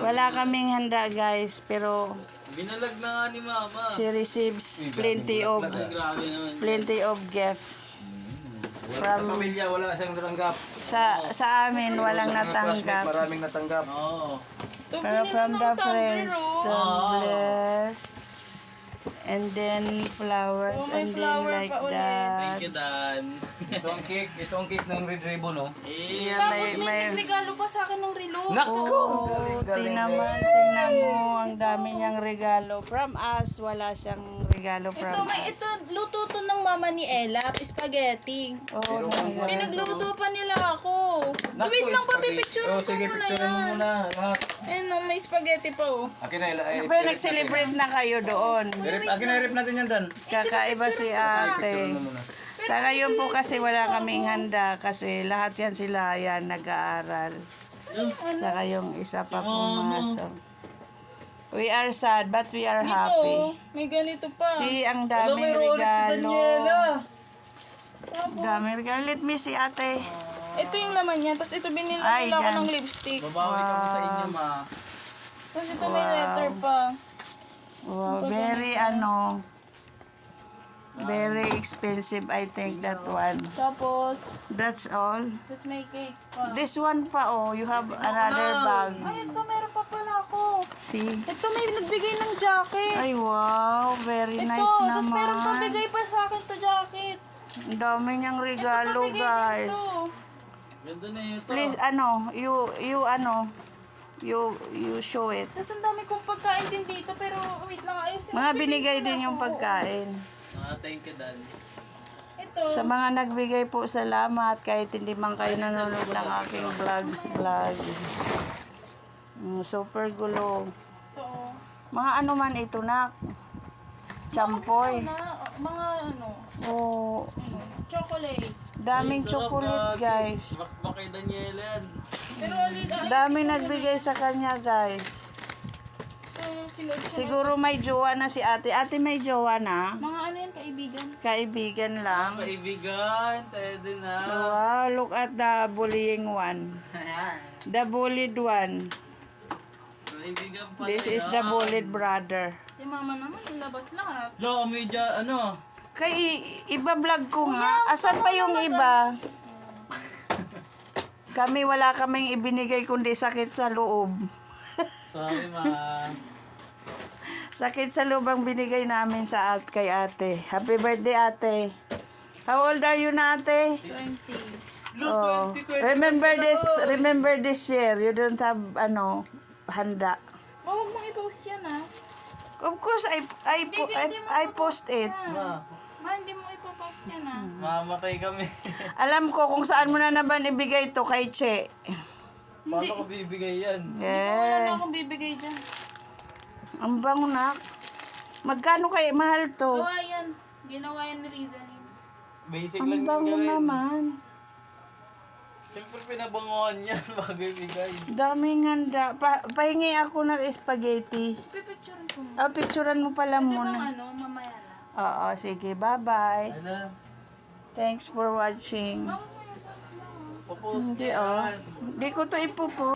Wala kaming handa guys, pero binalag na nga ni Mama. she receives plenty of gift. Sa pamilya, wala siyang natanggap. Sa amin, walang natanggap. Maraming natanggap. Oo. Pero from the friends, tumbler, and then flowers, and then like that. Thank you, Dan. Ito ang cake ng Red Ribbon, no? Yeah, Tapos may regalo pa sa akin ng relo. Oh, tingnan mo, ang dami niyang regalo. From us, wala siyang regalo from Ito, luto to ng mama ni Ella, spaghetti. Oh, Pinagluto pa nila ako. Wait lang, papipicturean ko Sige, muna picturean mo yan. muna. Lahat. Ayun, may spaghetti pa oh. Akin na, pero nag-celebrate na kayo doon. Akin na, rip natin yan, Dan. Kakaiba si ate. Ano muna? Saka yun po kasi wala kaming handa kasi lahat yan sila yan nag-aaral. Saka yung isa pa pumasok. We are sad but we are happy. May ganito pa. See, ang Hello, daming may Rolex si regalo. Daniela. Daming regalo. Let me see ate. Ito yung laman niya. Tapos ito binili Ay, nila ako yan. ng lipstick. Babawi kami sa inyo, Ma. Tapos ito may letter pa. Wow, very expensive I think that one. Tapos, That's all. tapos may cake pa. This one pa oh, you have another bag. Ay, ito meron pa pala ako. See? Ito may nagbigay ng jacket. Ay wow, very Ito, nice tapos meron pa naman. bigay pa sa akin to jacket. Ang dami niyang regalo Pabigay guys. dito. Ganda na ito. Please you show it. Tapos ang dami kong pagkain din dito, pero wait lang, ayusin. Mga binigay din yung pagkain. Thank you, Dan. Ito, Sa mga nagbigay po, salamat kahit hindi man kayo nanonood ng aking vlog. Super gulo. ito. Mga ano man ito nak. Champoy. Mga Oh, chocolate. daming Sarap chocolate na, guys. Bakbak kay Daniela yan. Pero Dami nagbigay sa kanya guys. sinod ko. Siguro may jowa na si ate. Ate may jowa na. Mga ano yan, kaibigan. Kaibigan lang. Kaibigan, tayo din na. Wow, look at the bullying one. The bullied one. Kaibigan pa This is the bullied brother. Si mama naman, nilabas lahat. Lo, media, ano? Kay iba vlog ko nga. Asan pa yung iba? Kami wala kaming ibinigay kundi sakit sa loob. Sorry, Ma. Sakit sa loob ang binigay namin kay ate. Happy birthday ate. How old are you na ate? 20. Oh. 2020 Remember this year. You don't have handa. Huwag mong i-post yan ah. Of course I post it. Ma, Hindi mo ipopost yan ah. mamatay kami. Alam ko kung saan mo na naman ibigay to kay Che. Paano ko bibigay yan? Wala na Yeah. akong bibigay dyan. Ang bango na. Magkano kay mahal to? Gawa yan. Ginawa yan ni Rizalyn. Basic Ang lang yung bango gawin. naman. Siyempre pinabanguhan yan bago ibigay. Daming handa. Pahingi ako ng spaghetti. Pipicturean ko mo. Picturean mo pala Di bang muna. mamaya na. Oo, sige. Bye-bye. Ano? Thanks for watching. Huwag mo yung post mo. Papost Hindi niya yan. Hindi ko to ipupo.